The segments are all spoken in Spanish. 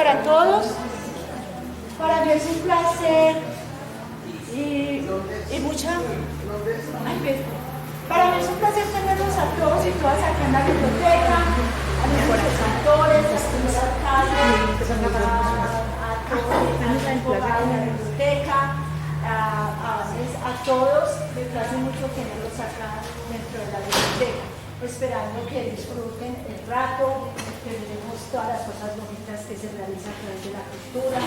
para todos. Para mí es un placer y para mí es un placer tenerlos a todos y todas aquí en la biblioteca, a nuestros autores, a los alcaldes, a todos los abogados de la biblioteca, a todos. Me hace mucho tenerlos acá dentro de la biblioteca, esperando que disfruten el rato, que veremos todas las cosas bonitas que se realizan a través de la cultura.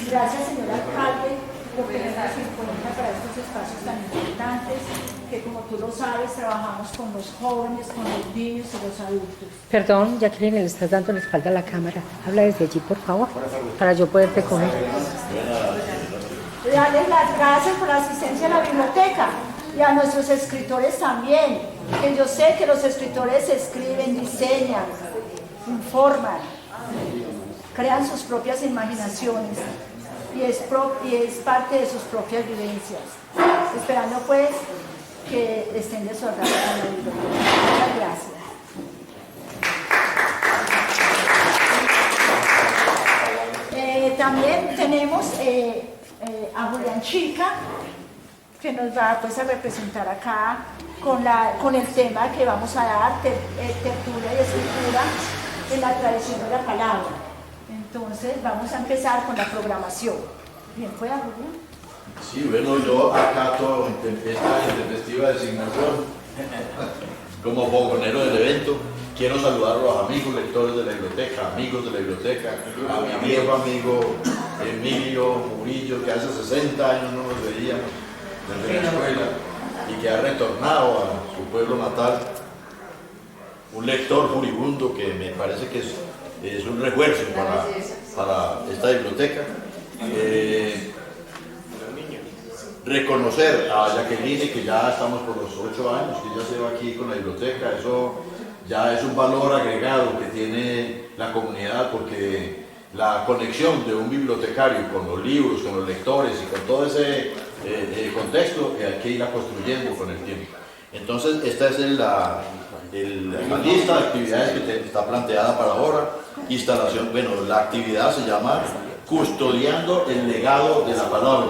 Gracias, señor alcalde, por tenernos en cuenta para estos espacios tan importantes, que como tú lo sabes, trabajamos con los jóvenes, con los niños y los adultos. Perdón, Jacqueline, le estás dando la espalda a la cámara. Habla desde allí, por favor, para yo poderte coger. Darles las gracias por la asistencia a la biblioteca y a nuestros escritores también, que yo sé que los escritores escriben, diseñan, informan, crean sus propias imaginaciones y es parte de sus propias vivencias. Esperando pues que estén de su agrado con la biblioteca. Muchas gracias. También tenemos a Julián Chica, que nos va pues, a representar acá con el tema que vamos a dar, tertulia y escritura en la tradición de la palabra. Entonces vamos a empezar con la programación. Bien, ¿puede Julián? Sí, bueno, yo acato esta intempestiva designación como fogonero del evento. Quiero saludar a los amigos lectores de la biblioteca, amigos de la biblioteca, a mi viejo amigo Emilio Murillo, que hace 60 años no nos veíamos desde la escuela y que ha retornado a su pueblo natal. Un lector furibundo que me parece que es un refuerzo para esta biblioteca. Reconocer a Jacqueline, que ya estamos por los 8 años, que ya se va aquí con la biblioteca, eso ya es un valor agregado que tiene la comunidad, porque la conexión de un bibliotecario con los libros, con los lectores y con todo ese contexto hay que irla construyendo con el tiempo. Entonces esta es la lista de actividades que está planteada para ahora. Instalación, bueno, la actividad se llama Custodiando el legado de la palabra.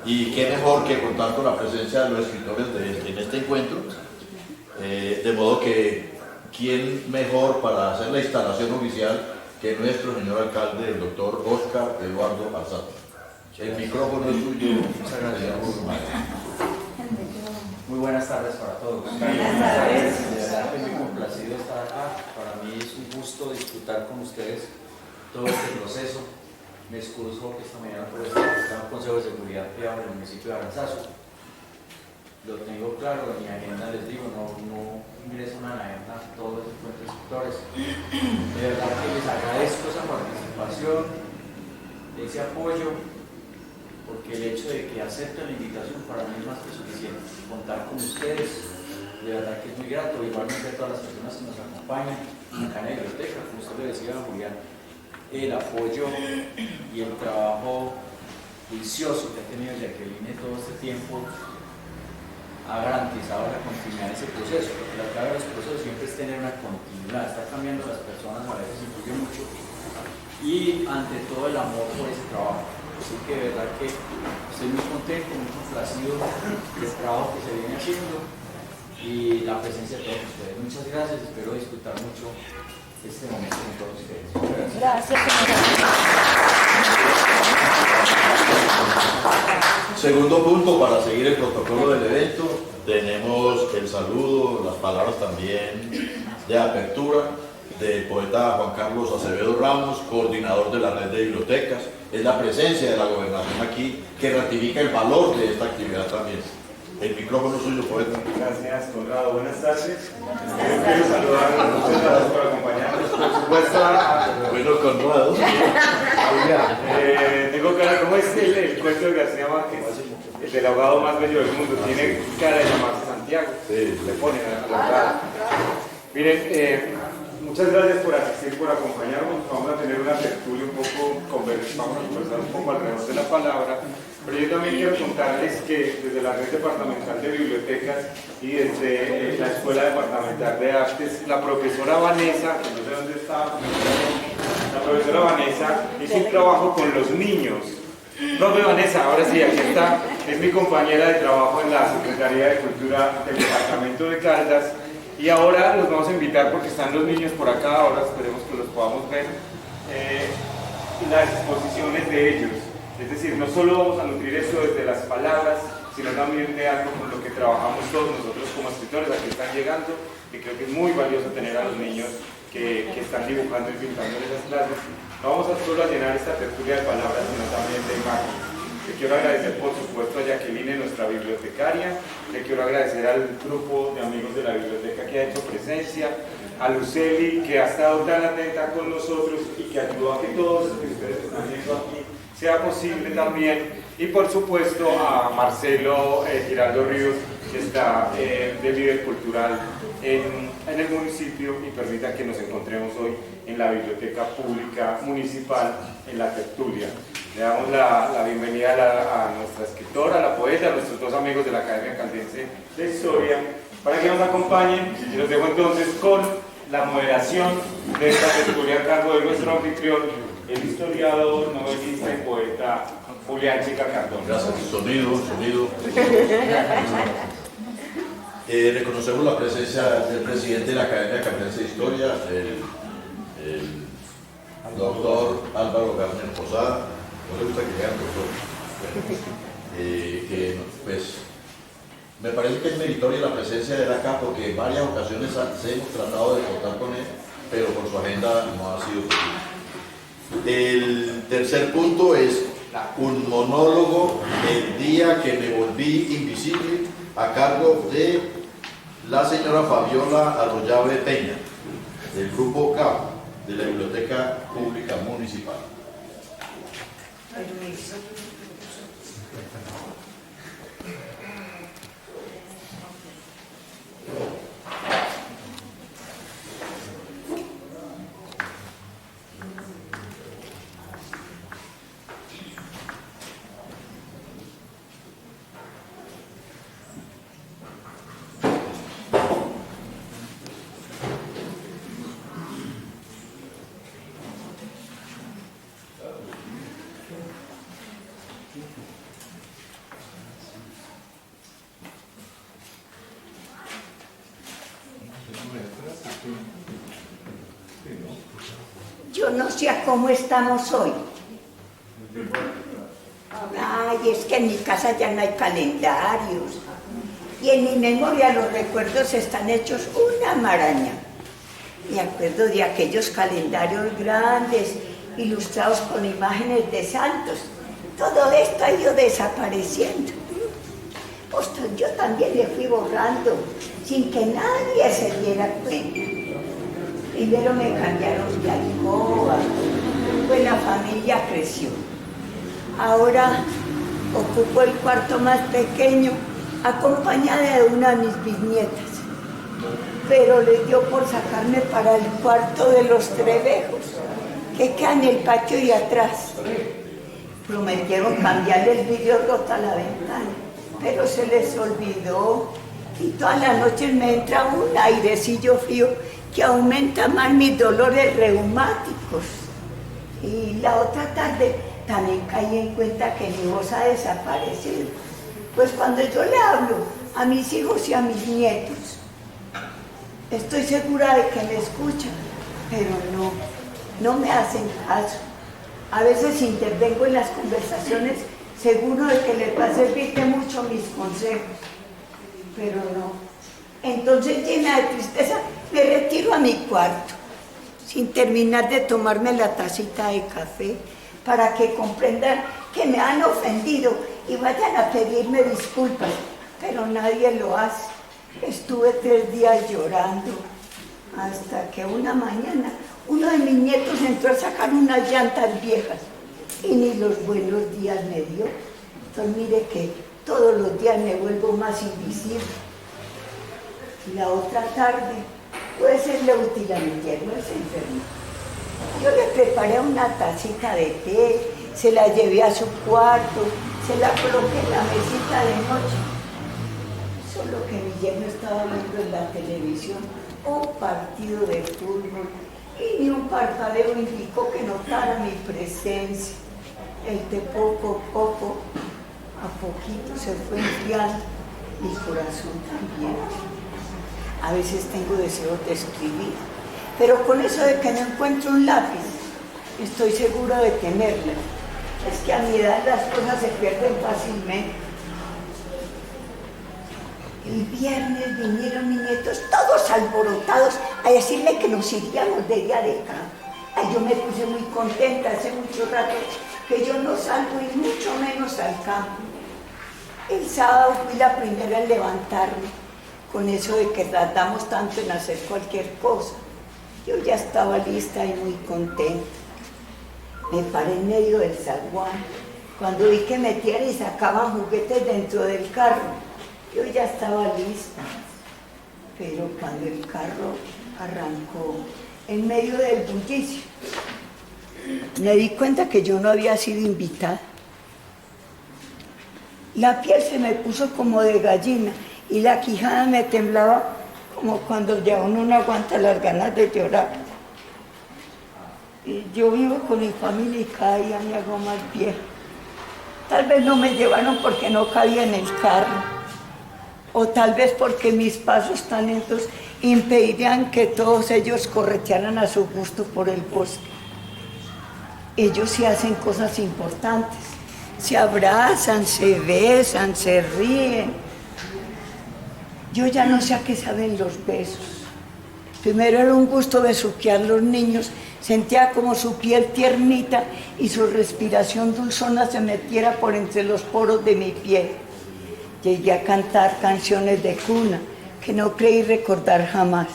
Y qué mejor que contar con la presencia de los escritores en este encuentro, de modo que quién mejor para hacer la instalación oficial que nuestro señor alcalde, el doctor Óscar Eduardo Alzate. El micrófono es suyo. Muchas gracias. Muy buenas tardes para todos. Buenas tardes. De verdad que muy complacido estar acá. Para mí es un gusto disfrutar con ustedes todo este proceso. Me excuso que esta mañana por estar en un consejo de seguridad privado en el municipio de Aranzazu. Lo tengo claro, en mi agenda les digo, no ingreso una agenda todos los encuentros de escritores. De verdad que les agradezco esa participación, ese apoyo, porque el hecho de que acepten la invitación para mí es más que suficiente. Contar con ustedes, de verdad que es muy grato, igualmente a todas las personas que nos acompañan acá en la biblioteca, como usted le decía a Julián, el apoyo y el trabajo juicioso que ha tenido Jacqueline todo este tiempo ha garantizado la continuidad de ese proceso, porque la clave de los procesos siempre es tener una continuidad. Está cambiando las personas, a veces influye mucho, y ante todo el amor por ese trabajo. Así que de verdad que estoy muy contento, muy complacido del trabajo que se viene haciendo y la presencia de todos ustedes. Muchas gracias, espero disfrutar mucho este momento con todos ustedes. Gracias, Segundo punto, para seguir el protocolo del evento, tenemos el saludo, las palabras también de apertura del poeta Juan Carlos Acevedo Ramos, coordinador de la red de bibliotecas. Es la presencia de la gobernación aquí que ratifica el valor de esta actividad también. El micrófono suyo, poeta. Gracias, Conrado. Buenas tardes. Quiero saludar a muchas gracias por acompañarnos. Por supuesto, Bueno, Conrado. tengo cara, ¿cómo es el cuento de García Márquez? El del abogado más bello del mundo. Tiene cara de llamarse Santiago. Sí. Le ponen a la cara. Miren, muchas gracias por asistir, por acompañarnos. Vamos a tener una tertulia vamos a conversar un poco alrededor de la palabra, pero yo también quiero contarles que desde la Red Departamental de Bibliotecas y desde la Escuela Departamental de Artes, la profesora Vanessa, que no sé dónde está, la profesora Vanessa hizo un trabajo con los niños. Profe Vanessa, ahora sí, aquí está, es mi compañera de trabajo en la Secretaría de Cultura del Departamento de Caldas, y ahora los vamos a invitar porque están los niños por acá, ahora esperemos que los podamos ver, las exposiciones de ellos. Es decir, no solo vamos a nutrir esto desde las palabras, sino también de algo con lo que trabajamos todos nosotros como escritores, aquí están llegando, y creo que es muy valioso tener a los niños que están dibujando y pintando en esas clases. No vamos a solo a llenar esta tertulia de palabras, sino también de imágenes. Le quiero agradecer, por supuesto, a Jacqueline, nuestra bibliotecaria. Le quiero agradecer al grupo de amigos de la biblioteca que ha hecho presencia, a Luceli, que ha estado tan atenta con nosotros y que ayudó a que todos los que ustedes están viendo aquí sea posible también. Y por supuesto a Marcelo Giraldo Ríos, que está de líder cultural en el municipio y permita que nos encontremos hoy en la Biblioteca Pública Municipal en la tertulia. Le damos la bienvenida a nuestra escritora, a la poeta, a nuestros dos amigos de la Academia Caldense de Historia, para que nos acompañen, y los dejo entonces con la moderación de esta tertulia a cargo de nuestro anfitrión, el historiador, novelista y poeta Julián Chica Cardona. Gracias. Sonido. Reconocemos la presencia del presidente de la Academia Caldense de Historia, el doctor Álvaro Garner Posada. No le gusta que digan doctor. Que pues me parece que es meritoria la presencia de él acá porque en varias ocasiones hemos tratado de contar con él, pero por su agenda no ha sido posible. El tercer punto es un monólogo del día que me volví invisible a cargo de la señora Fabiola Arroyave Peña, del grupo CAP, de la Biblioteca Pública Municipal. Yo no sé a cómo estamos hoy. Ay, es que en mi casa ya no hay calendarios. Y en mi memoria los recuerdos están hechos una maraña. Me acuerdo de aquellos calendarios grandes, ilustrados con imágenes de santos. Todo esto ha ido desapareciendo. Pues yo también le fui borrando, sin que nadie se diera cuenta. Primero me cambiaron de alcoba, pues la familia creció. Ahora ocupo el cuarto más pequeño, acompañada de una de mis bisnietas. Pero le dio por sacarme para el cuarto de los Trevejos, que queda en el patio de atrás. Prometieron cambiarle el vidrio roto a la ventana, pero se les olvidó. Y todas las noches me entra un airecillo frío que aumenta más mis dolores reumáticos. Y la otra tarde también caí en cuenta que mi voz ha desaparecido. Pues cuando yo le hablo a mis hijos y a mis nietos, estoy segura de que me escuchan, pero no me hacen caso. A veces intervengo en las conversaciones seguro de que les va a servir de mucho mis consejos, pero no. Entonces, llena de tristeza, me retiro a mi cuarto, sin terminar de tomarme la tacita de café, para que comprendan que me han ofendido y vayan a pedirme disculpas, pero nadie lo hace. Estuve 3 días llorando, hasta que una mañana uno de mis nietos entró a sacar unas llantas viejas y ni los buenos días me dio. Entonces mire que todos los días me vuelvo más invisible. Y la otra tarde puede serle útil a mi yerno, él se enfermó. Yo le preparé una tacita de té, se la llevé a su cuarto, se la coloqué en la mesita de noche. Solo que mi yerno estaba viendo en la televisión un partido de fútbol y ni un parpadeo indicó que notara mi presencia. El té poco a poco, a poquito se fue enfriando, mi corazón también. A veces tengo deseos de escribir, pero con eso de que no encuentro un lápiz, estoy segura de tenerla. Es que a mi edad las cosas se pierden fácilmente. El viernes vinieron mis nietos todos alborotados a decirle que nos iríamos de día de campo. Ay, yo me puse muy contenta, hace mucho rato que yo no salgo y mucho menos al campo. El sábado fui la primera en levantarme, con eso de que tratamos tanto en hacer cualquier cosa. Yo ya estaba lista y muy contenta. Me paré en medio del zaguán. Cuando vi que metían y sacaban juguetes dentro del carro, yo ya estaba lista. Pero cuando el carro arrancó en medio del bullicio, me di cuenta que yo no había sido invitada. La piel se me puso como de gallina y la quijada me temblaba como cuando ya uno no aguanta las ganas de llorar. Y yo vivo con mi familia y cada día me hago más vieja. Tal vez no me llevaron porque no cabía en el carro, o tal vez porque mis pasos tan lentos impedirían que todos ellos corretearan a su gusto por el bosque. Ellos sí hacen cosas importantes, se abrazan, se besan, se ríen. Yo ya no sé a qué saben los besos. Primero era un gusto besuquear los niños, sentía como su piel tiernita y su respiración dulzona se metiera por entre los poros de mi piel. Llegué a cantar canciones de cuna que no creí recordar jamás.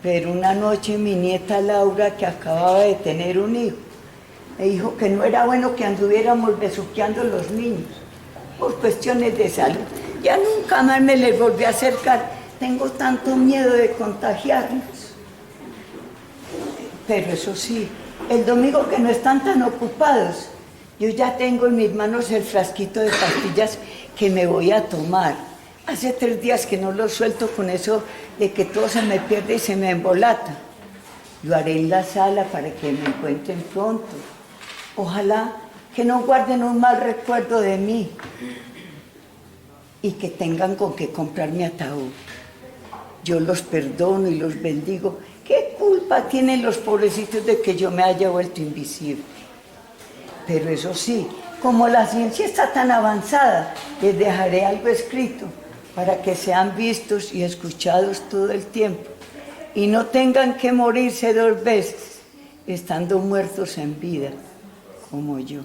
Pero una noche mi nieta Laura, que acababa de tener un hijo, me dijo que no era bueno que anduviéramos besuqueando los niños por cuestiones de salud. Ya nunca más me les volví a acercar. Tengo tanto miedo de contagiarnos. Pero eso sí, el domingo que no están tan ocupados, yo ya tengo en mis manos el frasquito de pastillas que me voy a tomar. Hace 3 días que no lo suelto con eso de que todo se me pierde y se me embolata. Lo haré en la sala para que me encuentren pronto. Ojalá que no guarden un mal recuerdo de mí y que tengan con qué comprar mi ataúd. Yo los perdono y los bendigo. ¿Qué culpa tienen los pobrecitos de que yo me haya vuelto invisible? Pero eso sí, como la ciencia está tan avanzada, les dejaré algo escrito para que sean vistos y escuchados todo el tiempo y no tengan que morirse 2 veces, estando muertos en vida, como yo.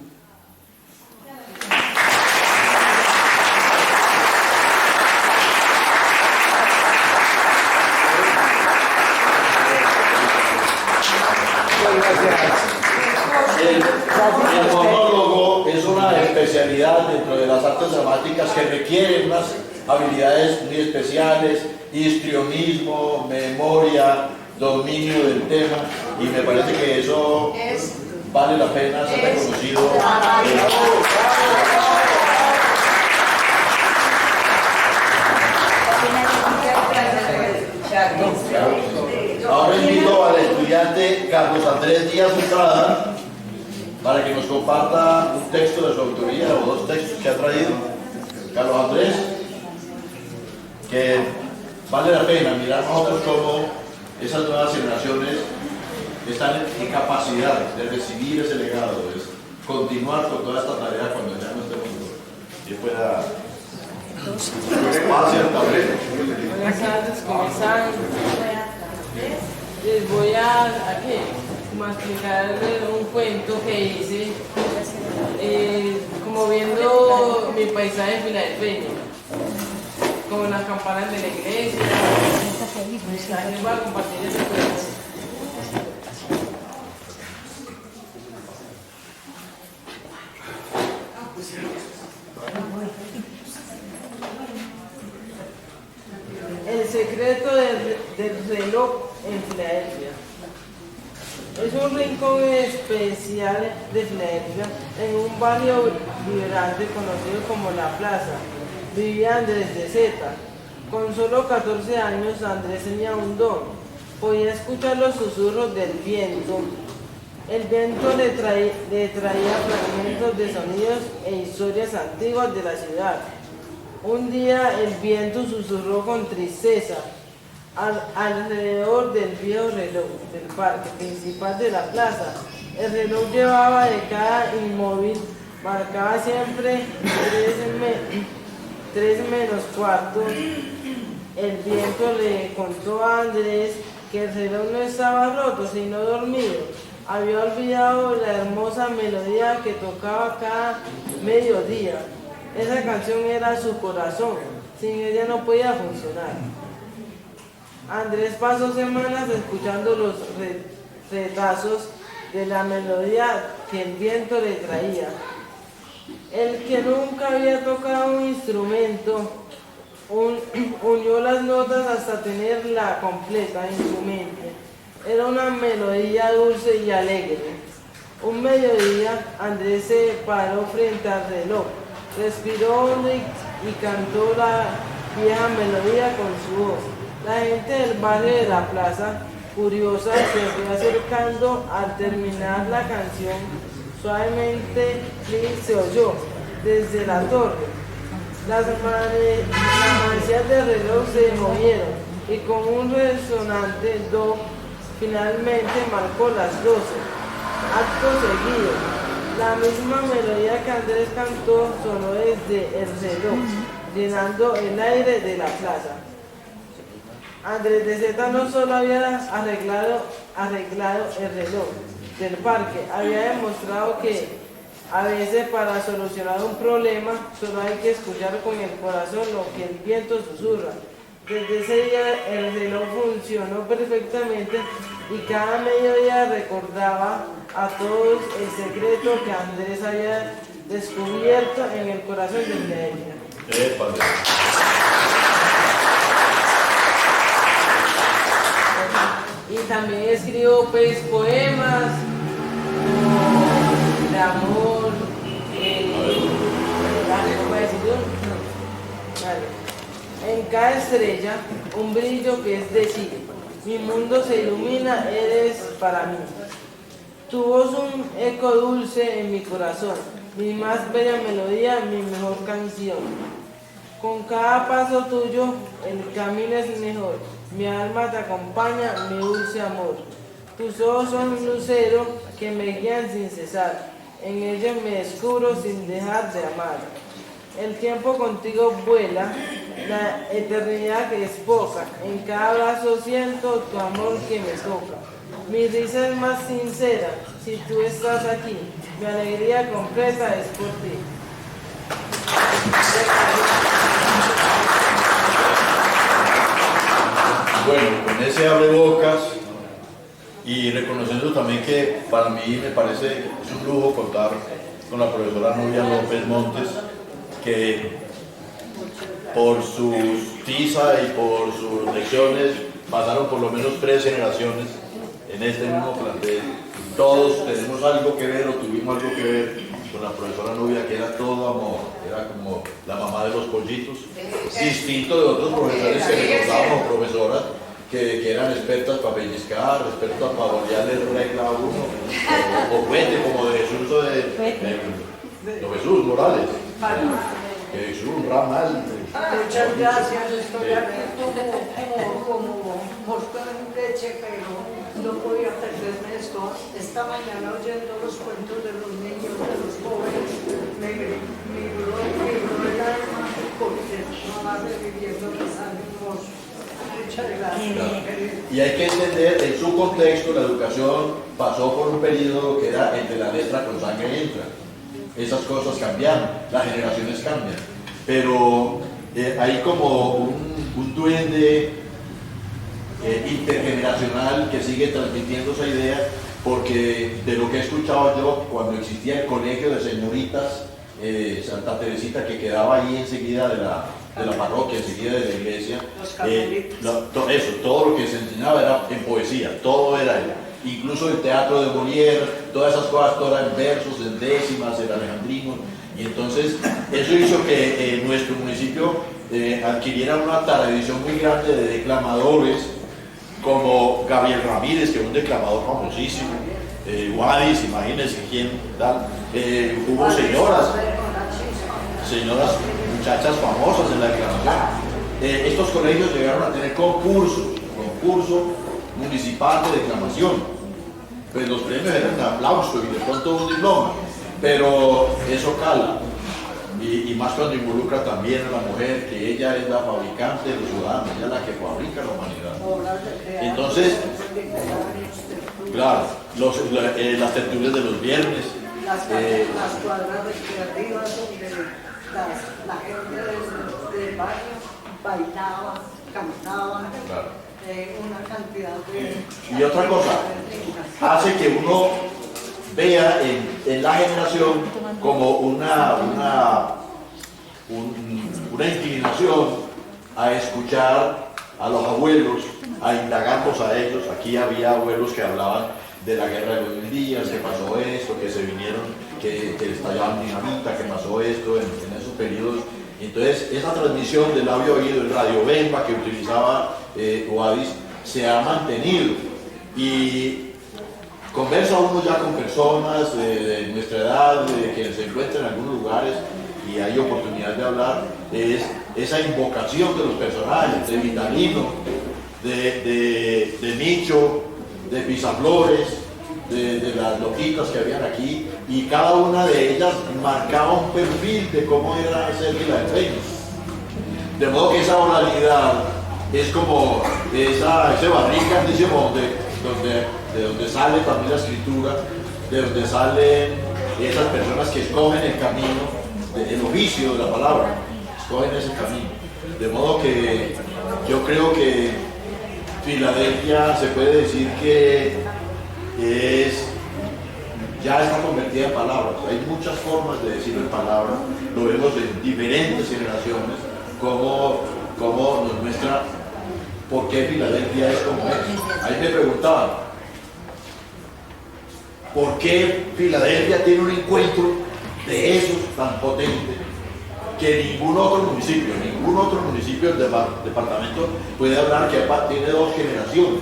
El monólogo es una especialidad dentro de las artes dramáticas que requieren unas habilidades muy especiales, histrionismo, memoria, dominio del tema, y me parece que eso vale la pena ser reconocido. Ahora invito al estudiante Carlos Andrés Díaz Estrada para que nos comparta un texto de su autoría o 2 textos que ha traído. Carlos Andrés, que vale la pena mirar nosotros cómo esas nuevas generaciones están en capacidad de recibir ese legado, de continuar con toda esta tarea cuando ya no estemos y pueda hacer tablero. Buenas tardes, ¿cómo están? Les voy a explicar un cuento que hice, como viendo mi paisaje filadelfeño, como las campanas de la iglesia. Les voy a compartir ese cuento. El secreto del reloj Filadelfia. Es un rincón especial de Filadelfia, en un barrio vibrante conocido como La Plaza. Vivía Andrés de Zeta. Con solo 14 años, Andrés tenía un don. Podía escuchar los susurros del viento. El viento le traía fragmentos de sonidos e historias antiguas de la ciudad. Un día el viento susurró con tristeza alrededor del viejo reloj del parque principal de la plaza. El reloj llevaba década inmóvil, marcaba siempre 3 menos cuarto. El viento le contó a Andrés que el reloj no estaba roto, sino dormido. Había olvidado la hermosa melodía que tocaba cada mediodía. Esa canción era su corazón, sin ella no podía funcionar. Andrés pasó semanas escuchando los retazos de la melodía que el viento le traía. El que nunca había tocado un instrumento unió las notas hasta tenerla completa en su mente. Era una melodía dulce y alegre. Un mediodía, Andrés se paró frente al reloj, respiró hondo y cantó la vieja melodía con su voz. La gente del barrio de la plaza, curiosa, se fue acercando. Al terminar la canción, suavemente se oyó desde la torre. Las manecillas del reloj se movieron y con un resonante do finalmente marcó las 12. Acto seguido, la misma melodía que Andrés cantó sonó desde el reloj, llenando el aire de la plaza. Andrés de Zeta no solo había arreglado el reloj del parque, había demostrado que a veces para solucionar un problema solo hay que escuchar con el corazón lo que el viento susurra. Desde ese día el reloj funcionó perfectamente y cada mediodía recordaba a todos el secreto que Andrés había descubierto en el corazón de Filadelfia. Y también escribo pues poemas de amor, en cada estrella un brillo que es decir, mi mundo se ilumina, eres para mí. Tu voz un eco dulce en mi corazón, mi más bella melodía, mi mejor canción. Con cada paso tuyo el camino es mejor, mi alma te acompaña, mi dulce amor. Tus ojos son un lucero que me guían sin cesar, en ellos me descubro sin dejar de amar. El tiempo contigo vuela, la eternidad que es poca, en cada abrazo siento tu amor que me toca. Mi risa es más sincera, si tú estás aquí, mi alegría completa es por ti. Bueno, con ese abrebocas y reconociendo también que para mí me parece es un lujo contar con la profesora Nubia López Montes, que por sus tiza y por sus lecciones pasaron por lo menos 3 generaciones en este mismo plantel. Todos tenemos algo que ver o tuvimos algo que ver con la profesora Nubia, que era todo amor, era como la mamá de los pollitos, distinto de otros profesores que recordábamos, profesoras que eran expertas para pellizcar, expertas para voltearle regla a uno, o vete como de Jesús o de Jesús Morales, que Jesús un ramal. Muchas gracias, estoy aquí como mosca en leche, pero no podía perderme esto. Esta mañana oyendo los cuentos de los niños, de los jóvenes, me vibró el alma porque mamá reviviendo los ánimos. Muchas gracias. Y hay que entender, en su contexto, la educación pasó por un periodo que era entre la letra con sangre entra. Esas cosas cambiaron, las generaciones cambian, pero hay como un duende intergeneracional que sigue transmitiendo esa idea, porque de lo que he escuchado yo, cuando existía el colegio de señoritas Santa Teresita, que quedaba ahí enseguida de la parroquia, enseguida de la iglesia, todo lo que se enseñaba era en poesía, todo era ahí. Incluso el teatro de Molière, todas esas cosas, todo era en versos, en décimas, en alejandrinos. Y entonces eso hizo que nuestro municipio adquiriera una tradición muy grande de declamadores, como Gabriel Ramírez, que es un declamador famosísimo, Guadis, imagínense quién tal, hubo señoras, muchachas famosas en la declamación. Estos colegios llegaron a tener concurso municipal de declamación. Pues los premios eran de aplauso y de pronto un diploma, pero eso cala, y más cuando involucra también a la mujer, que ella es la fabricante de los ciudadanos, ella es la que fabrica la humanidad. Entonces, claro, las tertulias de los viernes, las cuadras recreativas donde la gente del barrio bailaba, cantaba. claro. Una cantidad de... Y otra cosa, hace que uno vea en la generación como una inclinación a escuchar a los abuelos, a indagarlos a ellos. Aquí había abuelos que hablaban de la guerra de los 1000 días, que pasó esto, que se vinieron, que estallaban dinamita, que pasó esto en esos periodos. Entonces, esa transmisión del audio oído, el radio Bemba que utilizaba Guadis, se ha mantenido. Y conversa uno ya con personas de nuestra edad, que se encuentran en algunos lugares y hay oportunidad de hablar, es esa invocación de los personajes, de Vitalino, de Micho, de Pisaflores, de las loquitas que habían aquí, y cada una de ellas marcaba un perfil de cómo era ser filadelfeño. De modo que esa oralidad es como ese barril grandísimo de donde sale también la escritura, de donde salen esas personas que escogen el camino, el oficio de la palabra, escogen ese camino. De modo que yo creo que Filadelfia se puede decir que ya está convertida en palabras. Hay muchas formas de decirlo en palabras, lo vemos en diferentes generaciones, como nos muestra por qué Filadelfia es como es. Ahí me preguntaban, ¿por qué Filadelfia tiene un encuentro de esos tan potente que ningún otro municipio del departamento puede hablar, que tiene 2 generaciones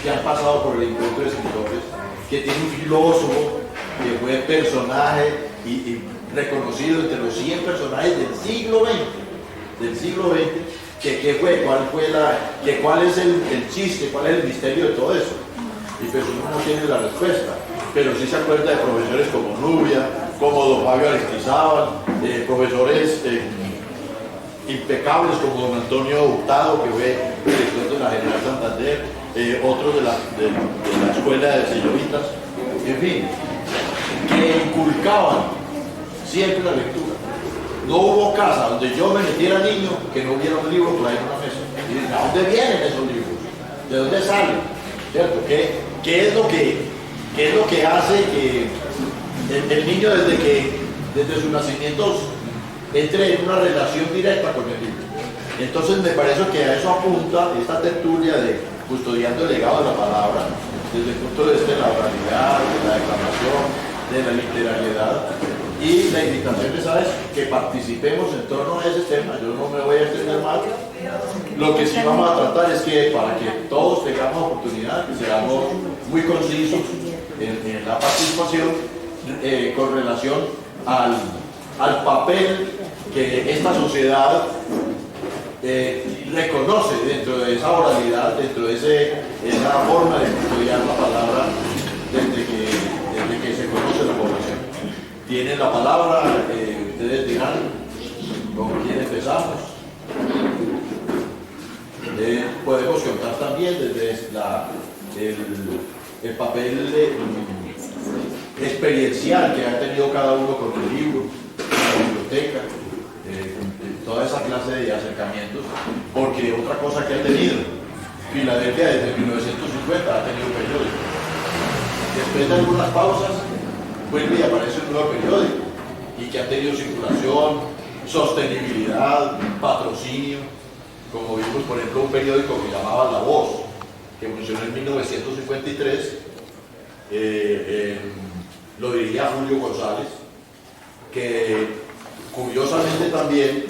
que han pasado por el encuentro de escritores, que tiene un filósofo que fue personaje y reconocido entre los 100 personajes del siglo XX, ¿qué fue? ¿Cuál es el chiste? ¿Cuál es el misterio de todo eso? Y pues uno no tiene la respuesta, pero sí se acuerda de profesores como Nubia, como don Fabio Aristizábal, profesores impecables como don Antonio Hurtado, que fue director de la General Santander, otros de la escuela de Sellovitas, en fin, que inculcaban siempre la lectura. No hubo casa donde yo me metiera niño que no hubiera un libro por ahí en una mesa. Y dicen, ¿a dónde vienen esos libros? ¿De dónde salen? ¿Cierto? ¿Qué es lo que hace que el niño desde sus nacimientos entre en una relación directa con el libro? Entonces me parece que a eso apunta esta tertulia de custodiando el legado de la palabra, desde el punto de vista de la oralidad, de la declamación, de la literariedad, y la invitación es que participemos en torno a ese tema. Yo no me voy a extender más. Lo que sí vamos a tratar es que para que todos tengamos oportunidad, que seamos muy concisos en la participación con relación al papel que esta sociedad reconoce dentro de esa oralidad, dentro de esa forma de estudiar la palabra desde que se conoce la población. Tienen la palabra, ustedes dirán con quién empezamos. Podemos contar también desde el papel experiencial que ha tenido cada uno con el libro, la biblioteca, toda esa clase de acercamientos, porque otra cosa que ha tenido Filadelfia desde 1950 ha tenido periódico. Después de algunas pausas vuelve y aparece un nuevo periódico y que ha tenido circulación sostenibilidad, patrocinio, como vimos por ejemplo un periódico que llamaba La Voz, que funcionó en 1953, lo dirigía Julio González, que curiosamente también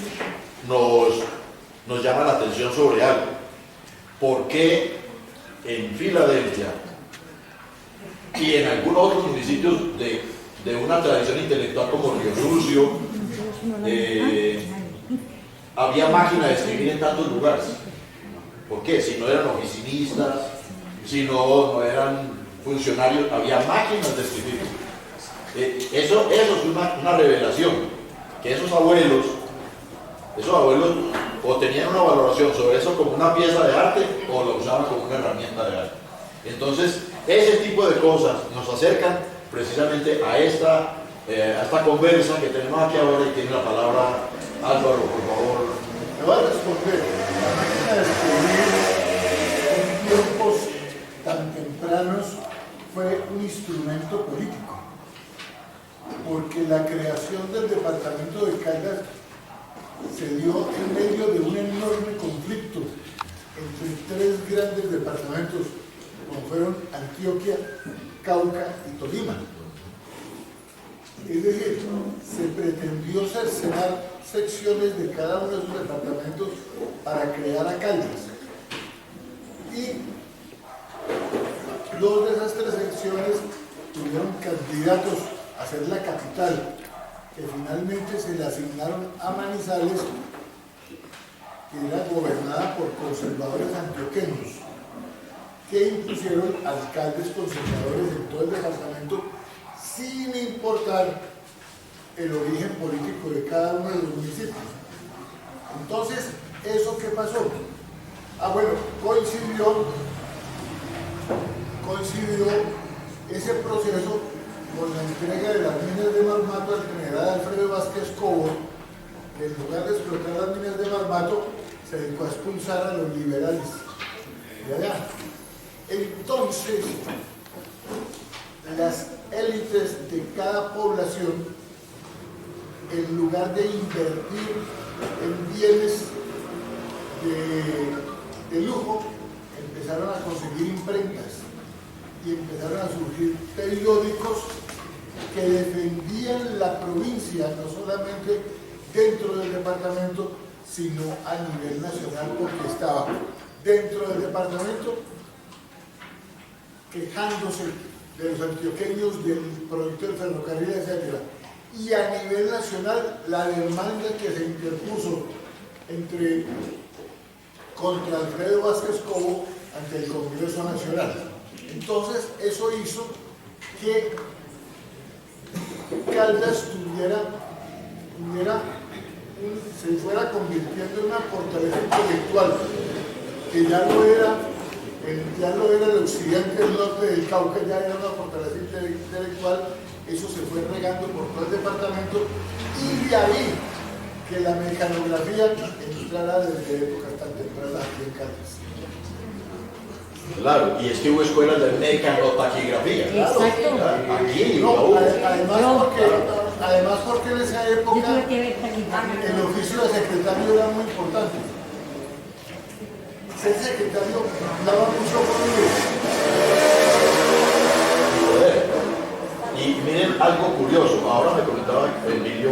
nos llama la atención sobre algo. ¿Por qué en Filadelfia y en algunos otros municipios de una tradición intelectual como Río Sucio había máquina de escribir en tantos lugares? ¿Por qué? Si no eran oficinistas, si no eran funcionarios, había máquinas de escribir. Eso es una revelación, que esos abuelos o tenían una valoración sobre eso como una pieza de arte o lo usaban como una herramienta de arte. Entonces, ese tipo de cosas nos acercan precisamente a esta conversa que tenemos aquí ahora, y tiene la palabra Álvaro, por favor. Me va a responder. La máquina de escribir en tiempos tan tempranos fue un instrumento político, porque la creación del departamento de Caldas se dio en medio de un enorme conflicto entre tres grandes departamentos, como fueron Antioquia, Cauca y Tolima. Es decir, se pretendió cercenar secciones de cada uno de esos departamentos para crear a Caldas. Y dos de esas tres secciones tuvieron candidatos a ser la capital, que finalmente se le asignaron a Manizales, que era gobernada por conservadores antioqueños, que impusieron alcaldes conservadores en todo el departamento, sin importar el origen político de cada uno de los municipios. Entonces, ¿eso qué pasó? Bueno, coincidió ese proceso con la entrega de las minas de Marmato al general Alfredo Vázquez Cobo, que en lugar de explotar las minas de Marmato, se dedicó a expulsar a los liberales de allá. Entonces, las élites de cada población, en lugar de invertir en bienes de lujo, empezaron a conseguir imprentas y empezaron a surgir periódicos que defendían la provincia, no solamente dentro del departamento, sino a nivel nacional, porque estaba dentro del departamento quejándose de los antioqueños, del proyecto del ferrocarril, etc. Y a nivel nacional, la demanda que se interpuso contra Alfredo Vázquez Cobo ante el Congreso Nacional. Entonces, eso hizo que Caldas se fuera convirtiendo en una fortaleza intelectual, que ya no era el occidente, el norte del Cauca, ya era una fortaleza intelectual. Eso se fue regando por todo el departamento, y de ahí que la mecanografía entrara desde épocas tan tempranas aquí en Caldas. Claro, y es que hubo escuelas de mecanotaquigrafía. Exacto. Aquí, no, además porque en esa época el oficio de secretario era muy importante. Ser secretario daba mucho poder. Y miren algo curioso, ahora me comentaba Emilio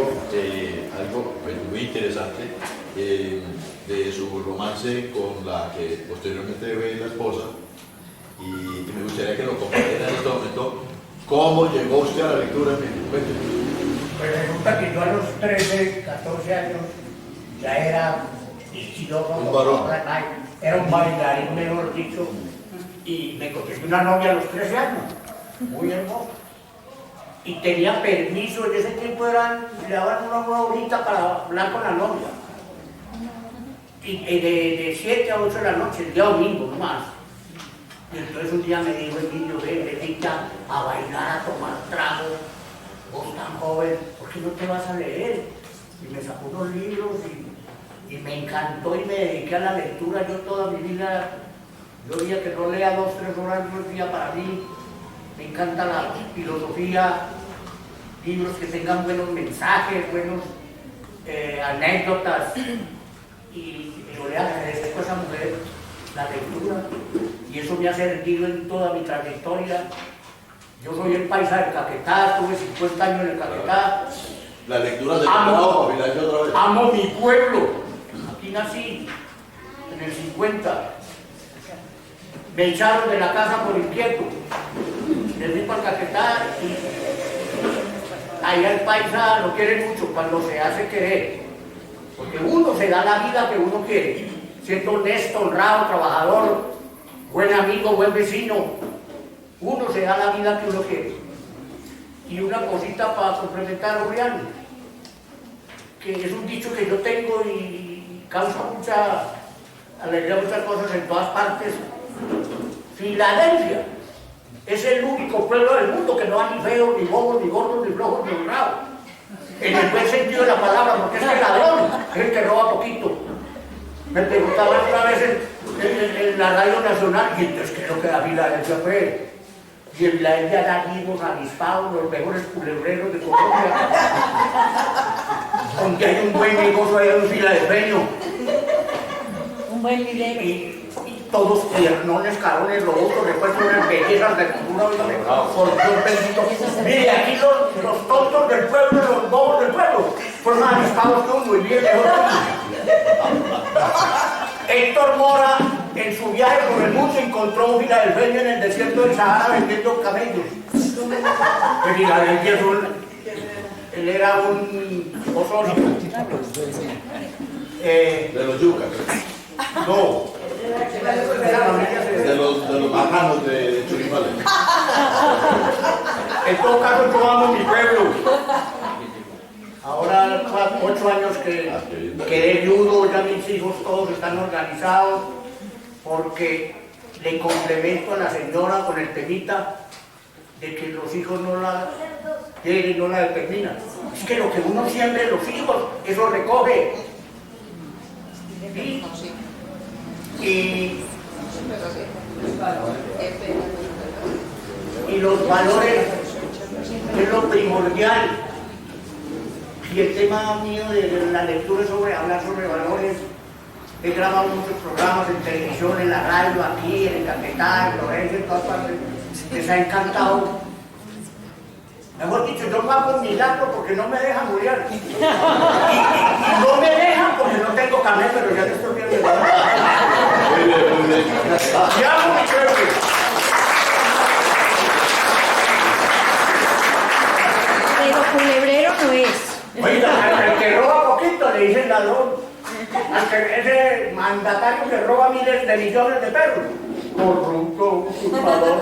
algo muy interesante de su romance con la que posteriormente ve la esposa, y me gustaría que lo compartiera en este momento. ¿Cómo llegó usted a la lectura, Emilio? Pues resulta que yo a los 13, 14 años ya era un varón. Era un bailarín, mejor dicho, y me conseguí una novia a los 13 años, muy hermosa. Y tenía permiso, en ese tiempo le daban una horita para hablar con la novia. Y de 7 a 8 de la noche, el día domingo nomás. Y entonces un día me dijo Emilio, ven ya a bailar, a tomar trago, vos tan joven, ¿por qué no te vas a leer? Y me sacó unos libros y me encantó, y me dediqué a la lectura. Yo toda mi vida, yo diría que no lea 2 o 3 horas por día para mí. Me encanta la filosofía, libros que tengan buenos mensajes, anécdotas y yo le agradezco a esa mujer la lectura y eso me ha servido en toda mi trayectoria. Yo soy el paisa del Caquetá, tuve 50 años en el Caquetá. La lectura se amo, otra vez. Amo mi pueblo, aquí nací en el 50. Me echaron de la casa por inquieto. Me fui para el Caquetá y ahí el paisa lo quiere mucho cuando se hace querer. Porque uno se da la vida que uno quiere, siendo honesto, honrado, trabajador, buen amigo, buen vecino. Uno se da la vida que uno quiere. Y una cosita para complementar a Julián, que es un dicho que yo tengo y causa mucha alegría, muchas cosas en todas partes. Filadelfia es el único pueblo del mundo que no hay ni feos, ni bobos, ni gordos, ni flojos, ni honrados. En el buen sentido de la palabra, porque es el ladrón, es el que roba poquito. Me preguntaban una vez en la radio nacional, y entonces, ¿qué es lo que da Filadelfia? Pues, y en Filadelfia da vivos, avispados, los mejores culebreros de Colombia. Aunque hay un buen negocio ahí en filadelfeño. Un buen líder. Y todos tiernones, carones, robustos, después unas bellezas de cultura, por Dios bendito. Mire, aquí los tontos del pueblo, los bobos del pueblo, fueron más avispados que uno y bien mejor que uno. Héctor Mora, en su viaje por el mundo, encontró un filadelfeño en el desierto del Sahara vendiendo camellos. En Filadelfia él era un Osorio. De los yucas. No. De los bajanos de Churipales. En todo caso, yo amo mi pueblo. Ahora 8 años que quedé viudo, ya mis hijos todos están organizados, porque le complemento a la señora con el temita de que los hijos no la quieren y no la determinan. Es que lo que uno siembra en los hijos, eso recoge. ¿Sí? Y los valores es lo primordial. Y el tema mío de la lectura es hablar sobre valores. He grabado muchos programas en televisión, en la radio, aquí, en el Caquetá, en Florencia, en todas partes. Les ha encantado. Mejor dicho, yo hago un milagro porque no me dejan morir. Y no me dejan porque no tengo carnet, pero ya te estoy viendo. Muy bien. Y hago mi chévere. Pero culebrero no es. Oiga, el que roba poquito le dicen ladrón. Al que ese mandatario que roba miles de millones de pesos. Corrupto, usurpador.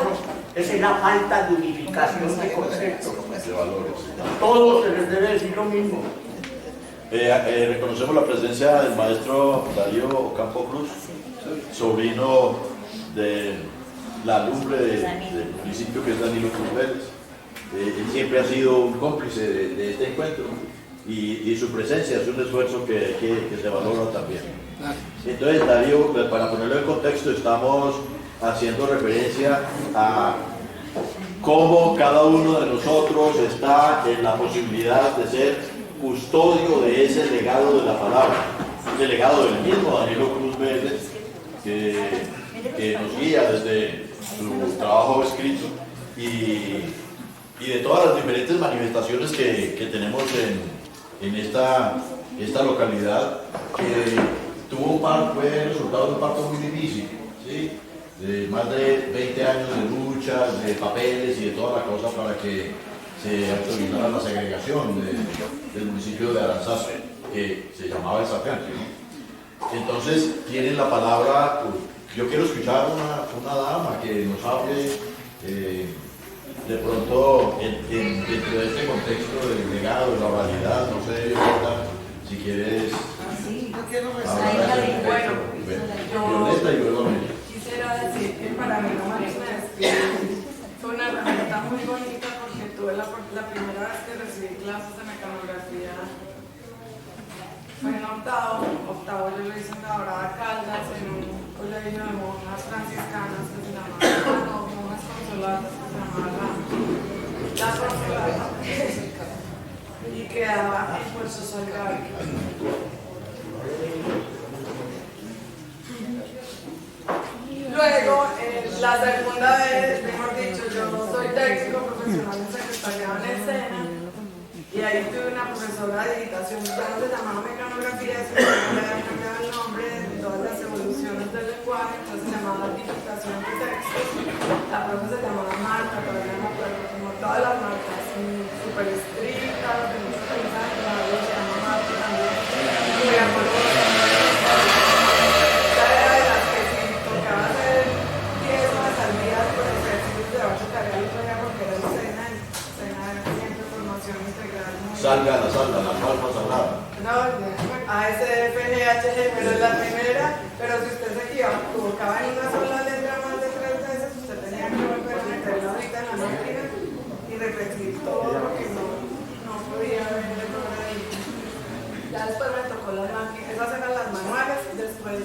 Esa es la falta de unificación de conceptos. De valores. A todos se les debe decir lo mismo. Reconocemos la presencia del maestro Darío Ocampo Cruz, sobrino de la lumbre del municipio, que es Danilo Cruz Vélez. Él siempre ha sido un cómplice de este encuentro y su presencia es un esfuerzo que se valora también. Entonces, Darío, para ponerlo en contexto, estamos haciendo referencia a cómo cada uno de nosotros está en la posibilidad de ser custodio de ese legado de la palabra, ese legado del mismo Danilo Cruz Vélez, que nos guía desde su trabajo escrito y de todas las diferentes manifestaciones que tenemos en esta localidad, que fue resultado de un parto muy difícil, ¿sí? De más de 20 años de luchas, de papeles y de toda la cosa para que se autorizara la segregación del municipio de Aranzazu, que se llamaba El Sacante, ¿no? Entonces tienen la palabra, yo quiero escuchar una dama que nos hable de pronto dentro de este contexto del legado, de la oralidad, no sé, Violeta, si quieres Yo quiero hablar de eso. bueno, Violeta y luego Meli. Quisiera decir que para mí la maestra fue una herramienta muy bonita porque tuve la primera vez que recibí clases de mecanografía fue en octavo yo lo hice en la Dorada Caldas en un colegio de monjas franciscanas que se llamaba, monjas consoladas que se llamaba La Consolada, y quedaba en Puerto Salgado. Luego, la segunda vez, mejor dicho, yo soy técnico profesional en secretariado en escena y ahí tuve una profesora de digitación, ya no se llamaba mecanografía, sino que le habían cambiado el nombre de todas las evoluciones del lenguaje, entonces se llamaba digitación de textos. La profe se llamaba Marta, todavía no me acuerdo, como todas las marcas, súper estrictas, de mucho pensar, todavía se llama Marta también, muy amorosa. Salga la palma salada. No, ASFGHG, pero es la primera, pero si usted se equivocaba en una sola letra más de 3 veces, usted tenía que volver a meterla ahorita en la máquina y repetir todo porque no podía ver el error ahí. Ya después me tocó las máquinas, esas eran las manuales, después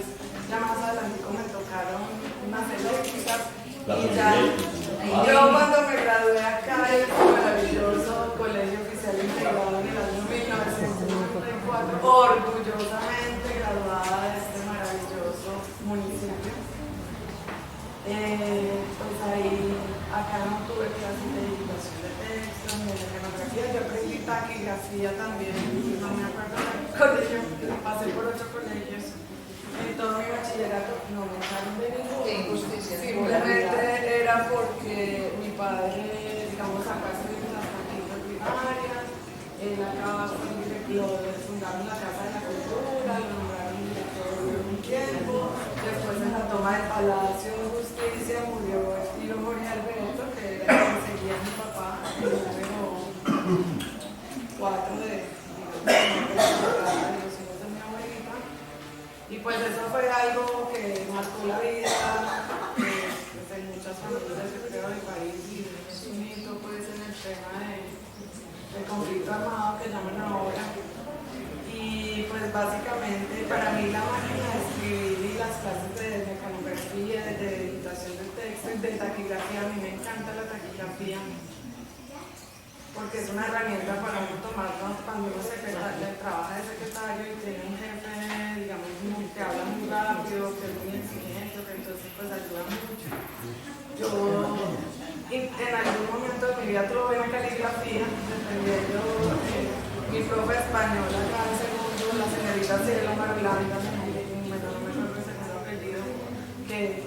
ya más adelante me tocaron unas eléctricas y ya. Yo cuando me gradué acá en este maravilloso Colegio Oficial Integrado en el año 1994, orgullosamente graduada de este maravilloso municipio. Pues ahí, acá no tuve clases de editación de texto, ni de mecanografía, yo aprendí taquigrafía también, no me acuerdo del colegio, pasé por 8 colegios. En todo mi bachillerato no me echaron de ninguno. Simplemente era porque mi padre, digamos, acá estuvimos hasta quinto primaria, él acá lo fundaron la Casa de la Cultura, lo nombraron director por un tiempo, después en la toma del Palacio de Justicia murió Estilo Jorge Alberto, que era el que seguía a mi papá, el número 4 de los hijos de mi abuelita. Y pues eso fue algo que marcó la vida de muchas familias, yo creo, del país, y es un hito pues en el tema del conflicto armado que llaman ahora. Y pues básicamente para mí la máquina de escribir y las clases de mecanografía, de editación de texto y de taquigrafía, a mí me encanta la taquigrafía porque es una herramienta para uno tomarlo cuando uno trabaja de secretario y tiene un jefe, digamos, que habla muy rápido, que es muy exigente, que entonces pues ayuda mucho. Yo en algún momento de mi vida tuve una caligrafía, dependiendo mi profe española acá en segundo, la señorita Cielo Marulanda, no me acuerdo el segundo apellido, que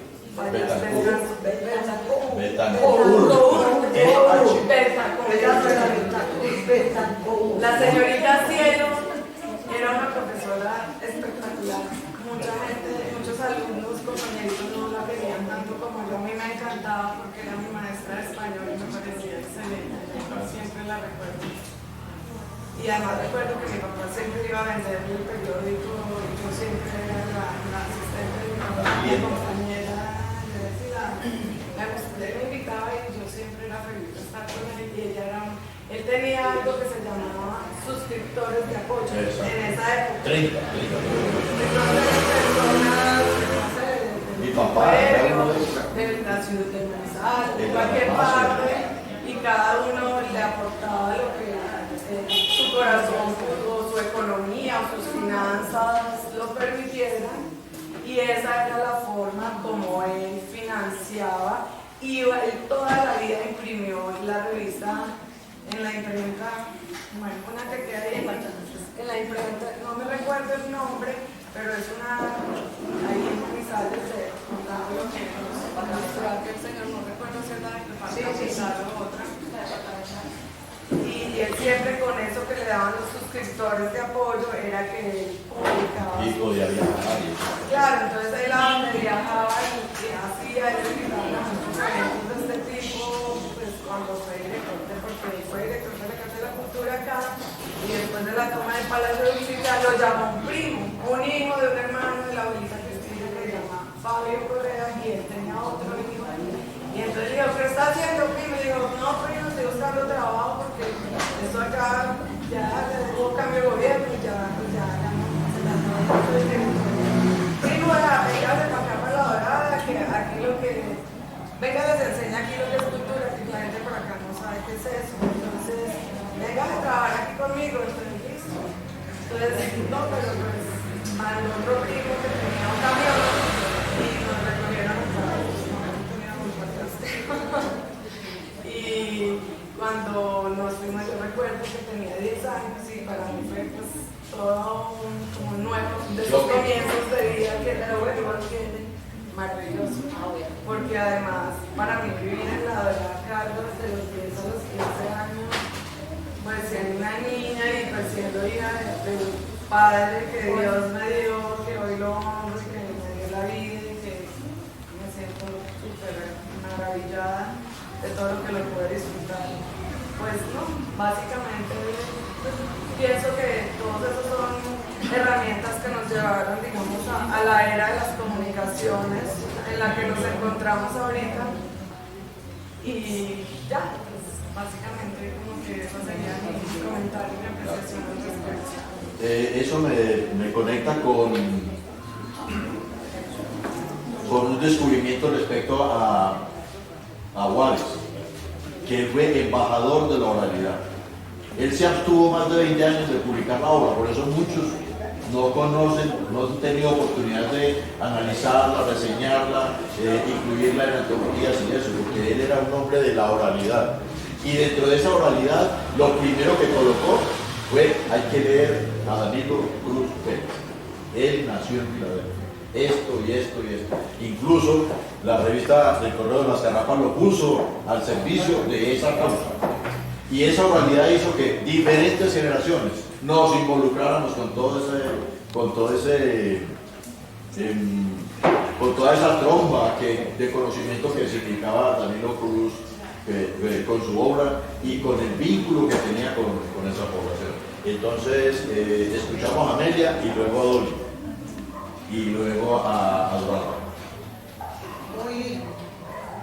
la señorita Cielo era una profesora espectacular. Mucha gente, muchos alumnos, compañeritos no la querían tanto como yo. A mí me encantaba porque era mi maestra de español y me parecía excelente. Siempre la recuerdo. Y además recuerdo que mi papá siempre iba a vender el periódico y yo siempre era la asistente de mi papá, mi compañera. Él me invitaba y yo siempre era feliz de estar con él y él tenía algo que se llamaba suscriptores de apoyo. Exacto. En esa época. 30. Personas, no sé, mi papá de la ciudad de Manizales, de cualquier parte, y cada uno le aportaba lo que su corazón o su economía o sus finanzas lo permitieran. Y esa era la forma como él financiaba y él toda la vida imprimió la revista en la imprenta, bueno, una que queda ahí en la imprenta, no me recuerdo el nombre, pero es una, ahí en Manizales de contaba los ejemplos, para que el señor no recuerdo si es la de o otra. Y él siempre con eso que le daban los suscriptores de apoyo era que él publicaba. Y podía viajar. Claro, entonces él a donde viajaba y hacía, él invitaba a muchos eventos de este tipo, pues cuando fue director, porque él fue director de la Casa de la Cultura acá, y después de la toma del Palacio de Justicia lo llamó un primo, un hijo de un hermano de la abuelita Cristina que se llama Fabio Correa, y él tenía otro hijo. Y entonces le dijo, ¿qué está haciendo, primo? Y dijo, no, primo, estoy buscando trabajo porque esto acá ya hubo cambio de gobierno y ya no se la primo, véngase para acá para la Dorada, que aquí lo que venga les enseña aquí lo que es cultura, que la gente por acá no sabe qué es eso. Entonces, venga a trabajar aquí conmigo. conmigo, entonces listo. Entonces, no, pero pues al otro primo que tenía un camión y nos recogieron los carros, no teníamos trasteo. Y cuando nos fuimos, yo recuerdo que tenía 10 años y para mí fue pues todo como nuevo, de esos comienzos de vida que la abuelo tiene, maravilloso. Porque además, para mí vivir en la verdad, Carlos, de los 10 a los 15 años, pues siendo una niña y pues siendo hija de un padre que Dios me dio, que hoy lo honro y que me dio la vida y que me siento súper maravillada de todo lo que lo puedo disfrutar. Pues no, básicamente pues, pienso que todos esos son herramientas que nos llevaron, digamos, a la era de las comunicaciones en la que nos encontramos ahorita. Y ya, pues, básicamente como que eso sería mi comentario y mi apreciación al respecto. Eso me conecta con un descubrimiento respecto a Wallace, que fue embajador de la oralidad. Él se abstuvo más de 20 años de publicar la obra, por eso muchos no conocen, no han tenido oportunidad de analizarla, reseñarla, incluirla en antologías y eso, porque él era un hombre de la oralidad. Y dentro de esa oralidad, lo primero que colocó fue, hay que leer a Danilo Cruz Pérez. Él nació en Filadelfia. Esto y esto y esto. Incluso la revista del Correo de las Carrapas lo puso al servicio de esa causa. Y esa oralidad hizo que diferentes generaciones nos involucráramos con toda esa tromba de conocimiento que significaba Danilo Cruz con su obra y con el vínculo que tenía con esa población. Entonces, escuchamos a Amelia y luego a Dolly y luego a Eduardo. Hoy,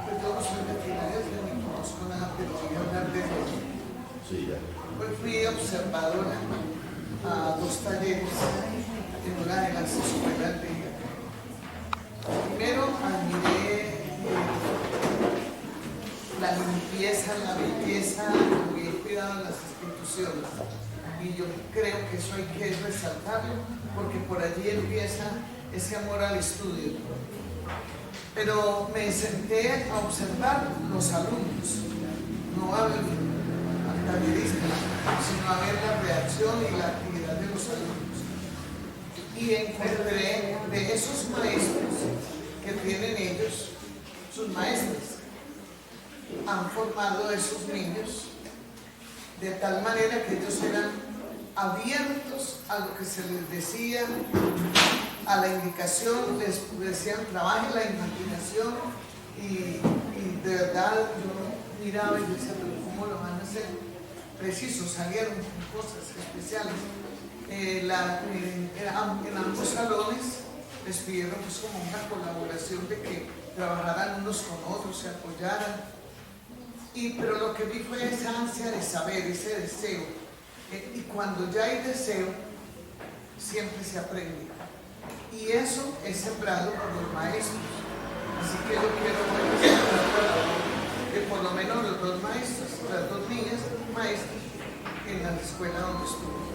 pues yo no soy de Filadelfia ni conozco nada, pero voy a hablar de Dolly. Sí, ya. Hoy fui observadora a 2 talleres en una de las escuelas de ella. Primero admiré la limpieza, la belleza, lo bien cuidado de las instituciones. Y yo creo que eso hay que resaltarlo, porque por allí empieza ese amor al estudio. Pero me senté a observar los alumnos, no al tallerista, sino a ver la reacción y la actividad de los alumnos. Y encontré de esos maestros que tienen ellos, sus maestros, han formado a esos niños de tal manera que ellos eran abiertos a lo que se les decía, a la indicación, les decían trabajen la imaginación y de verdad yo miraba y decía, pero ¿cómo lo van a hacer? Preciso, salieron con cosas especiales. En ambos salones les pidieron pues como una colaboración de que trabajaran unos con otros, se apoyaran. Pero lo que vi fue esa ansia de saber, ese deseo. Y cuando ya hay deseo, siempre se aprende. Y eso es sembrado por los maestros. Así que yo quiero que por lo menos los 2 maestros, las 2 niñas, maestros, en la escuela donde estuve.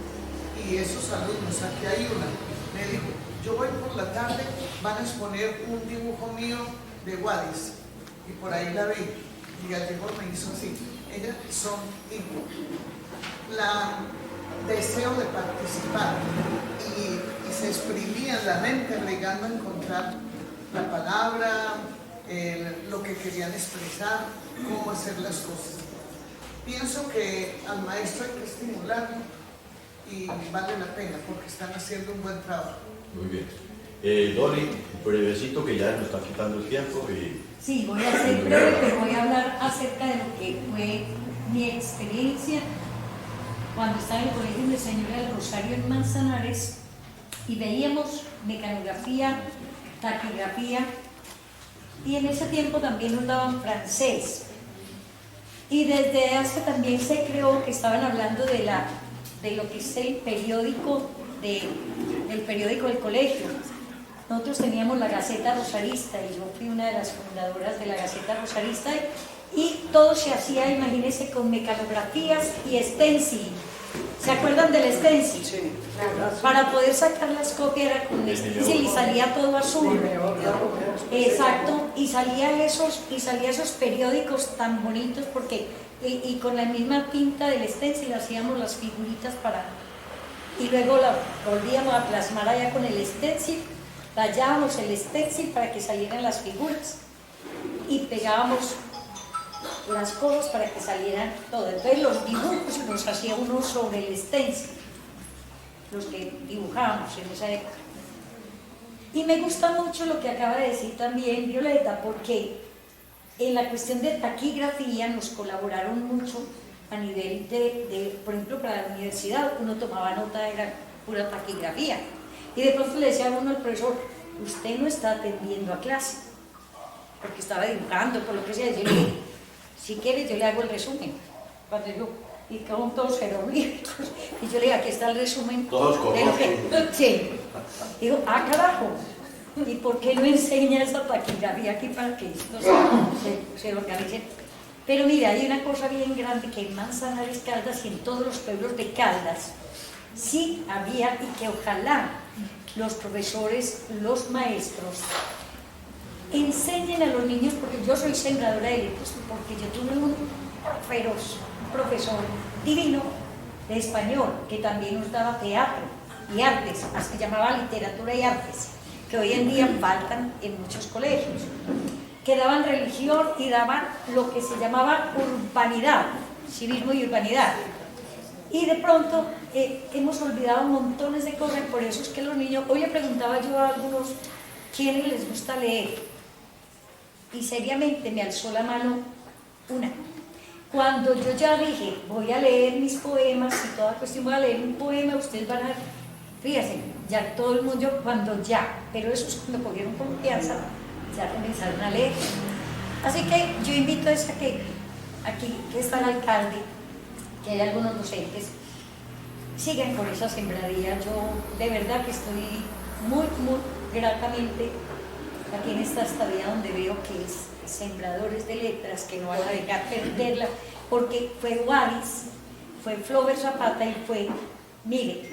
Y esos alumnos, aquí hay una, me dijo, yo voy por la tarde, van a exponer un dibujo mío de Wadis. Y por ahí la vi. Y Gallego me hizo así. Ellas son hijos. Deseo de participar y se exprimía en la mente bregando a encontrar la palabra, lo que querían expresar, cómo hacer las cosas. Pienso que al maestro hay que estimularlo y vale la pena porque están haciendo un buen trabajo. Muy bien. Dolly, brevecito que ya nos está quitando el tiempo. Sí, voy a ser breve, pero voy a hablar acerca de lo que fue mi experiencia cuando estaba en el Colegio de Señora del Rosario en Manzanares y veíamos mecanografía, taquigrafía y en ese tiempo también nos daban francés. Y desde hace también se creó que estaban hablando de lo que es el periódico del periódico del colegio. Nosotros teníamos la Gaceta Rosarista y yo fui una de las fundadoras de la Gaceta Rosarista y todo se hacía, imagínense, con mecanografías y stencil. ¿Se acuerdan del stencil? Sí. Para poder sacar las copias era con el stencil y salía todo azul. Exacto, y salían esos periódicos tan bonitos porque y con la misma tinta del stencil hacíamos las figuritas para y luego la volvíamos a plasmar allá con el stencil, tallábamos el stencil para que salieran las figuras y pegábamos las cosas para que salieran todo. Entonces los dibujos los hacía uno sobre el stencil, los que dibujábamos en esa época. Y me gusta mucho lo que acaba de decir también Violeta, porque en la cuestión de taquigrafía nos colaboraron mucho a nivel por ejemplo, para la universidad, uno tomaba nota, era pura taquigrafía. Y de pronto le decía a uno al profesor, usted no está atendiendo a clase, porque estaba dibujando, por lo que sea. Yo le dije, si quiere yo le hago el resumen. Cuando yo, y con todos jeroglíficos, y yo le dije, aquí está el resumen. Todos de lo que, sí. Digo, carajo, ¿y por qué no enseña esa taquigrafía aquí para que esto se organice? Pero mira, hay una cosa bien grande que en Manzanares, Caldas y en todos los pueblos de Caldas sí había, y que ojalá los profesores, los maestros enseñen a los niños, porque yo soy sembradora de letras, porque yo tuve un profesor divino de español que también nos daba teatro y artes, se llamaba literatura y artes, que hoy en día faltan en muchos colegios, que daban religión y daban lo que se llamaba urbanidad, civismo y urbanidad. Y de pronto hemos olvidado montones de cosas, por eso es que los niños, hoy le preguntaba yo a algunos quiénes les gusta leer, y seriamente me alzó la mano una. Cuando yo ya dije, voy a leer mis poemas y toda cuestión, voy a leer un poema, ustedes van a, fíjense, ya todo el mundo, pero eso es cuando cogieron confianza, ya comenzaron a leer. Así que yo invito a que aquí que está el alcalde, que hay algunos docentes, sigan con esa sembradía. Yo de verdad que estoy muy, muy gratamente aquí en esta estadía donde veo que es sembradores de letras, que no van a dejar perderla, porque fue Guaris, fue Flover Zapata y fue, mire,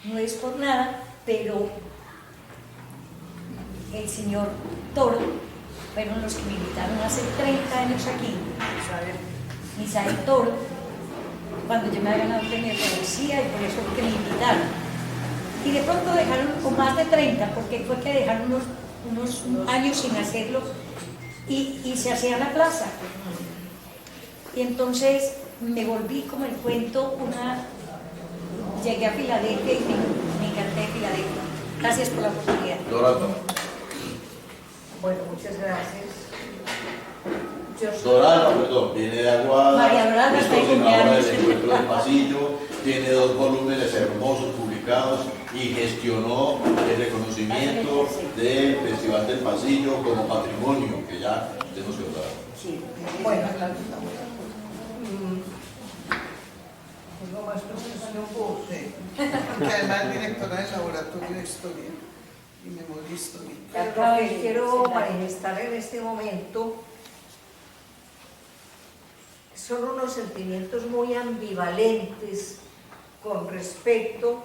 no es por nada, pero el señor Toro fueron los que me invitaron hace 30 años aquí, Misael Toro, cuando yo me había ganado el premio de poesía, y por eso fue que me invitaron. Y de pronto dejaron, o más de 30, porque fue que dejaron unos años sin hacerlo, y se hacía en la plaza. Y entonces me volví como el cuento, llegué a Filadelfia y me encanté de Filadelfia. Gracias por la oportunidad. Bueno, muchas gracias. Dorada, perdón, viene de Aguada, María Dorada, es coordinadora del Encuentro del Pasillo, tiene 2 volúmenes hermosos publicados y gestionó el reconocimiento del Festival del Pasillo como patrimonio, que ya tenemos que votar. Sí, bueno, tengo más profesión por usted. Porque además es directora del Laboratorio de Historia y Memoria Histórica. Quiero manifestar en este momento, son unos sentimientos muy ambivalentes con respecto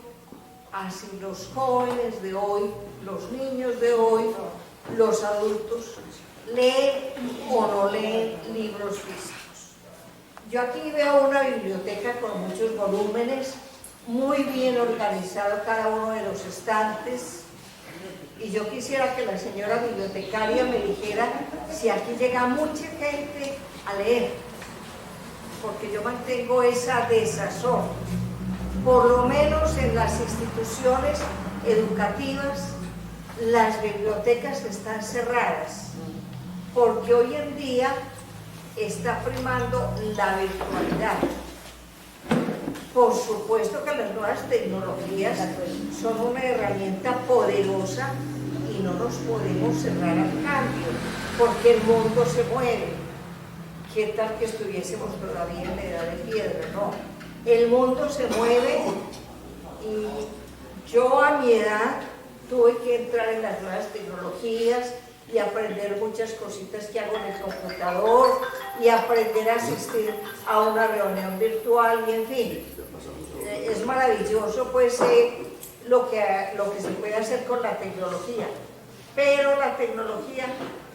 a si los jóvenes de hoy, los niños de hoy, los adultos, leen o no leen libros físicos. Yo aquí veo una biblioteca con muchos volúmenes, muy bien organizado cada uno de los estantes, y yo quisiera que la señora bibliotecaria me dijera si aquí llega mucha gente a leer, porque yo mantengo esa desazón. Por lo menos en las instituciones educativas, las bibliotecas están cerradas, porque hoy en día está primando la virtualidad. Por supuesto que las nuevas tecnologías son una herramienta poderosa y no nos podemos cerrar al cambio, porque el mundo se mueve. ¿Qué tal que estuviésemos todavía en la edad de piedra? No, el mundo se mueve y yo a mi edad tuve que entrar en las nuevas tecnologías y aprender muchas cositas que hago en el computador, y aprender a asistir a una reunión virtual y en fin. Es maravilloso pues lo que se puede hacer con la tecnología, pero la tecnología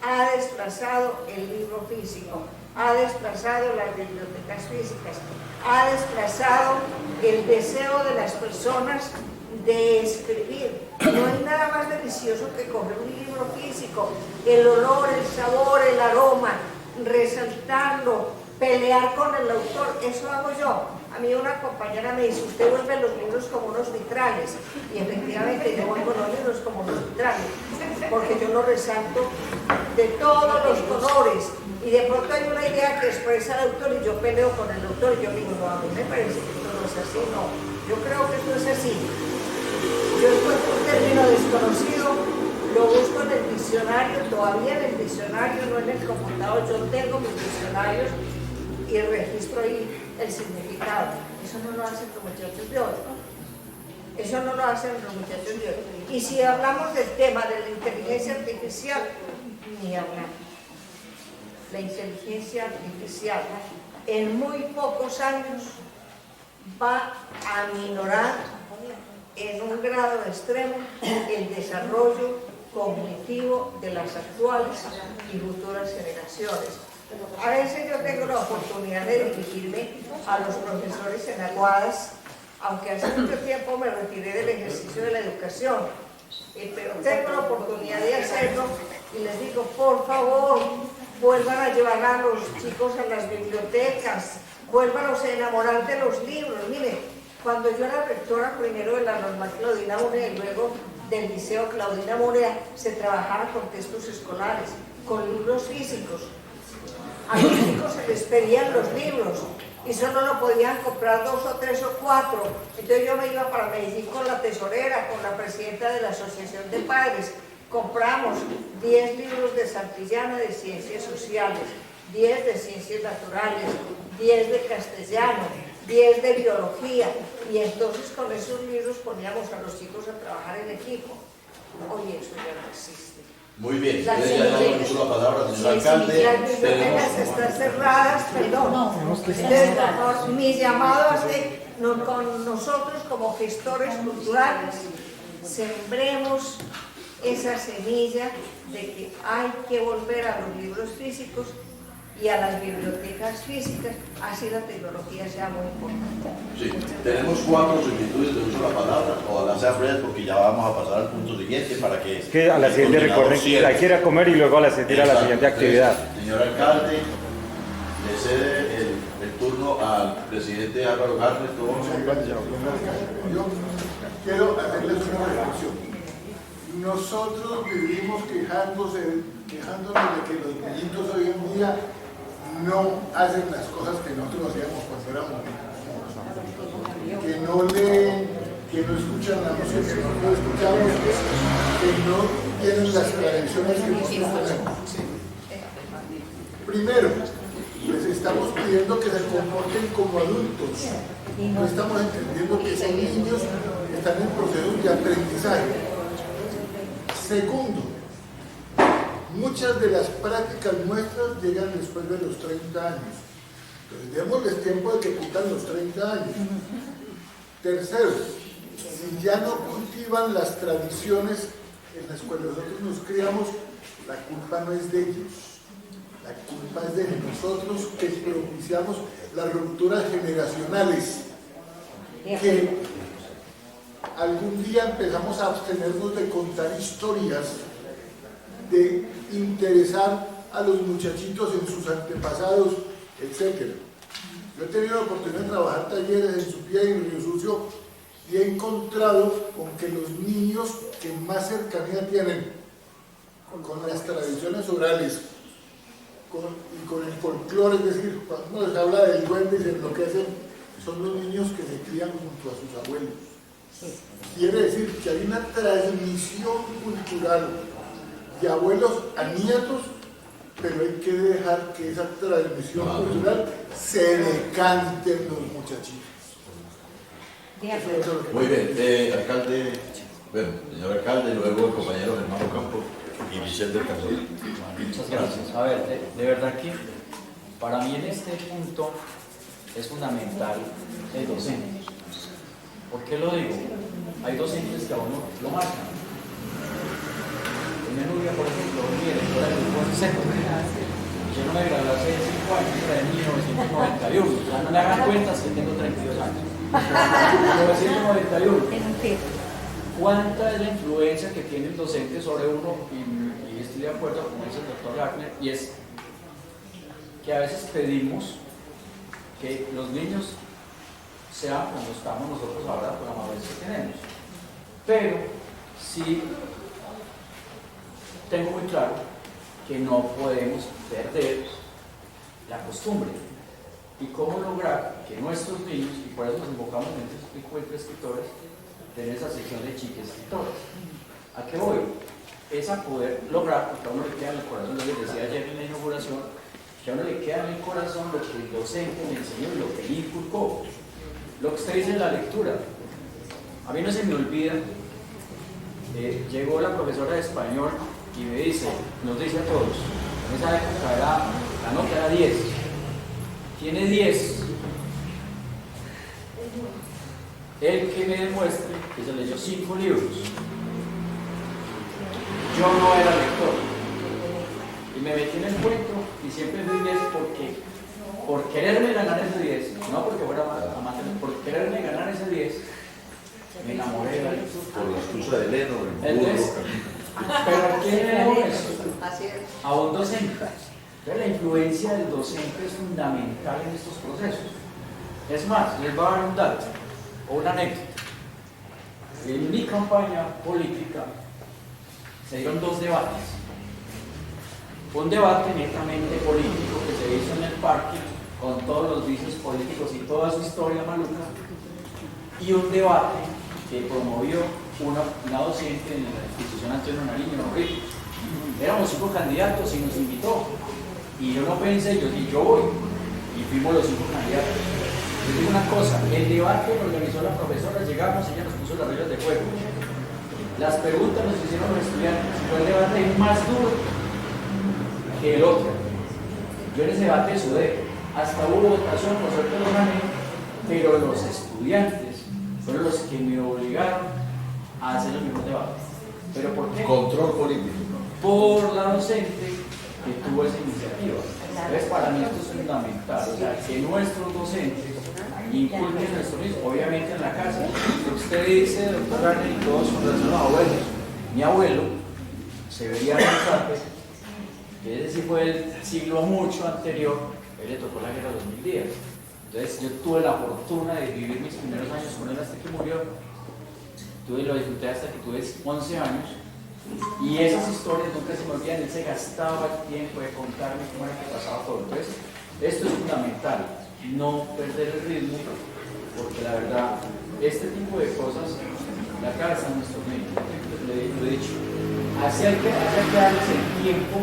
ha desplazado el libro físico, ha desplazado las bibliotecas físicas, ha desplazado el deseo de las personas de escribir. No hay nada más delicioso que coger un libro físico, el olor, el sabor, el aroma, resaltarlo, pelear con el autor, eso hago yo. A mí una compañera me dice, usted vuelve los libros como unos vitrales, y efectivamente yo vuelvo los libros como unos vitrales, porque yo los resalto de todos los colores, y de pronto hay una idea que expresa el autor y yo peleo con el autor y yo digo, no, a mí me parece que esto no es así, no, yo creo que esto es así. Yo encuentro un término desconocido, lo busco en el diccionario, todavía en el diccionario, no en el computador, yo tengo mis diccionarios y registro ahí el significado. Eso no lo hacen los muchachos de hoy. Eso no lo hacen los muchachos de hoy. Y si hablamos del tema de la inteligencia artificial, ni hablar. La inteligencia artificial en muy pocos años va a aminorar en un grado extremo el desarrollo cognitivo de las actuales y futuras generaciones. A veces yo tengo la oportunidad de dirigirme a los profesores en Aguadas, aunque hace mucho tiempo me retiré del ejercicio de la educación, pero tengo la oportunidad de hacerlo y les digo, por favor, vuelvan a llevar a los chicos a las bibliotecas, vuélvanos a enamorar de los libros. Miren, cuando yo era rectora primero de la normal Claudina Munea y luego del liceo Claudina Munea, se trabajaba con textos escolares, con libros físicos. A los chicos se les pedían los libros y solo lo podían comprar 2 o 3 o 4. Entonces yo me iba para Medellín con la tesorera, con la presidenta de la Asociación de Padres. Compramos 10 libros de Santillana de Ciencias Sociales, 10 de Ciencias Naturales, 10 de Castellano, 10 de Biología. Y entonces con esos libros poníamos a los chicos a trabajar en equipo. Oye, eso ya no existe. Muy bien, ustedes ya dado mucho la palabra, señor alcalde. Las bibliotecas están cerradas, perdón. Entonces, por favor, mi llamado es que con nosotros como gestores culturales sembremos esa semilla de que hay que volver a los libros físicos y a las bibliotecas físicas, así la tecnología sea muy importante. Sí, tenemos 4 solicitudes de uso de la palabra, ojalá sea breve porque ya vamos a pasar al punto siguiente para que... Es que a la siguiente recuerden que hay que ir a comer y luego a la siguiente ir a la siguiente actividad. Señor alcalde, le cede el turno al presidente Álvaro Garnes. Yo quiero hacerles una reflexión. Nosotros vivimos quejándonos de que los niñitos hoy en día no hacen las cosas que nosotros hacíamos cuando éramos niños, que no leen, que no escuchan la música que nosotros escuchamos, que no tienen las tradiciones que nosotros tenemos. Primero, les estamos pidiendo que se comporten como adultos, no estamos entendiendo que son niños que están en procesos de aprendizaje. Segundo, muchas de las prácticas nuestras llegan después de los 30 años. Entonces, démosles tiempo de que cumplan los 30 años. Tercero, si ya no cultivan las tradiciones en las cuales nosotros nos criamos, la culpa no es de ellos. La culpa es de nosotros que propiciamos las rupturas generacionales. Que algún día empezamos a abstenernos de contar historias, de interesar a los muchachitos en sus antepasados, etc. Yo he tenido la oportunidad de trabajar talleres en Supía y en Río Sucio y he encontrado con que los niños que más cercanía tienen con las tradiciones orales y con el folclore, es decir, cuando les habla del duende y se enloquecen, son los niños que se crían junto a sus abuelos. Quiere decir que hay una transmisión cultural de abuelos a nietos, pero hay que dejar que esa transmisión cultural se decante en los muchachitos. Muy bien, alcalde, bueno, señor alcalde, luego el compañero Germán Ocampo y Vicente Cazorla. Muchas gracias. A ver, de verdad que Para mí en este punto es fundamental el docente. ¿Por qué lo digo? Hay docentes que a uno lo marcan. En Nubia, por ejemplo, mi directora del grupo de centro. Yo no me gradué hace 5 años, era de 1991. Ya no le hagan cuentas que tengo 32 años. 1991. ¿Cuánta es la influencia que tiene el docente sobre uno? Y estoy de acuerdo con dice el doctor Wagner, y es que a veces pedimos que los niños sean como estamos nosotros ahora con la madurez que tenemos. Pero sí tengo muy claro que no podemos perder la costumbre. ¿Y cómo lograr que nuestros niños, y por eso nos enfocamos en este tipo de escritores, tener esa sección de chiques escritores? ¿A qué voy? Es a poder lograr, porque a uno le queda en el corazón, lo que decía ayer en la inauguración, que a uno le queda en el corazón lo que el docente le enseñó y lo que le inculcó. Lo que usted dice en la lectura. A mí no se me olvida, llegó la profesora de español y me dice, nos dice a todos, en esa época la nota era 10, tiene 10, el que me demuestre que se leyó 5 libros. Yo no era lector y me metí en el cuento y siempre fui 10 porque por quererme ganar ese 10, no porque fuera amante, por quererme ganar ese 10, me enamoré de la lectura. Por la excusa de Leno, entonces, pero ¿a quién le debo eso? A un docente. Entonces, la influencia del docente es fundamental en estos procesos. Es más, les voy a dar un dato o una anécdota. En mi campaña política se dieron 2 debates. Un debate netamente político que se hizo en el parque con todos los vicios políticos y toda su historia maluca, y un debate que promovió una docente en la institución Antonio Nariño, Norrico. Éramos 5 candidatos y nos invitó, y yo no pensé, yo dije, yo voy, y fuimos los 5 candidatos. Les digo una cosa, el debate lo organizó la profesora, llegamos y ella nos puso las reglas de juego. Las preguntas nos hicieron los estudiantes, fue el debate más duro que el otro. Yo en ese debate sudé, hasta hubo votación, por suerte lo gané, pero los estudiantes fueron los que me obligaron a hacer el mismo debate. ¿Pero por qué? Control político. Por la docente que tuvo esa iniciativa. Entonces, para mí esto es fundamental, o sea, que nuestros docentes inculquen nuestros niños, obviamente en la casa. Usted dice, doctor Arne, y todos con relación a los abuelos. Mi abuelo se veía González, que ese sí fue el siglo mucho anterior, él le tocó la guerra de los 1000 días. Entonces yo tuve la fortuna de vivir mis primeros años con él hasta que murió. Lo disfruté hasta que tuve 11 años. Y esas historias nunca se me olvidan, él se gastaba el tiempo de contarme cómo era que pasaba todo. Entonces, esto es fundamental, no perder el ritmo, porque la verdad, este tipo de cosas la casa nuestros niños, lo he dicho. Así hay que darles el tiempo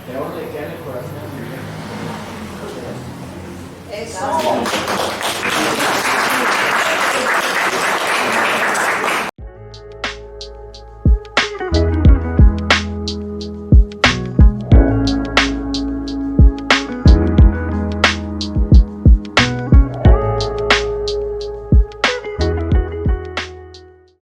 que ahora le queda en el corazón a su vida. Muchas gracias. Eso.